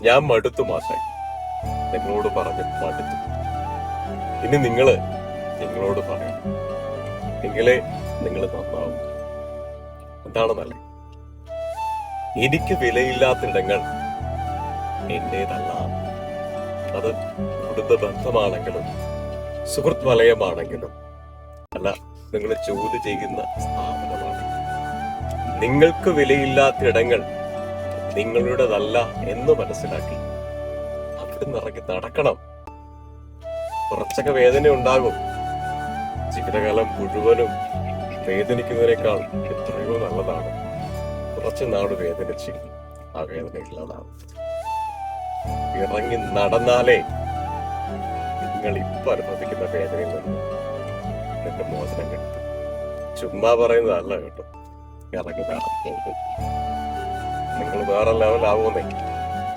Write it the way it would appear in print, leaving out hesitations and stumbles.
ഞാൻ മടുത്തു മാഷായി, നിങ്ങളോട് പറഞ്ഞ് മടുത്തു. ഇനി നിങ്ങളോട് പറയണം, എങ്കിലേ നിങ്ങൾ നന്നാവും. എന്താണ് നല്ലത്? എനിക്ക് വിലയില്ലാത്തിടങ്ങൾ എന്റേതല്ല. അത് കുടുംബ ബന്ധമാണെങ്കിലും സുഹൃത്ത് വലയമാണെങ്കിലും അല്ല, നിങ്ങൾ ജോലി ചെയ്യുന്ന സ്ഥാപനമാണ്. നിങ്ങൾക്ക് വിലയില്ലാത്ത ഇടങ്ങൾ നിങ്ങളുടേതല്ല എന്ന് മനസ്സിലാക്കി അവിടെ നിറങ്ങി നടക്കണം. കുറച്ചൊക്കെ വേദന ഉണ്ടാകും. ജീവിതകാലം മുഴുവനും വേദനിക്കുന്നതിനേക്കാൾ എത്രയോ നല്ലതാണ് കുറച്ച് നാട് വേദനിച്ച് ആ വേദന ഇല്ലാതാവും. ഇറങ്ങി നടന്നാലേ നിങ്ങൾ ഇപ്പൊ അനുഭവിക്കുന്ന വേദനയിൽ നിന്ന് എന്റെ മോചനം കിട്ടും. ചുമ്മാ പറയുന്നതല്ല കേട്ടോ, ഇറങ്ങി നടക്കും. നിങ്ങൾ വേറെ ലെവലാവുന്നേ.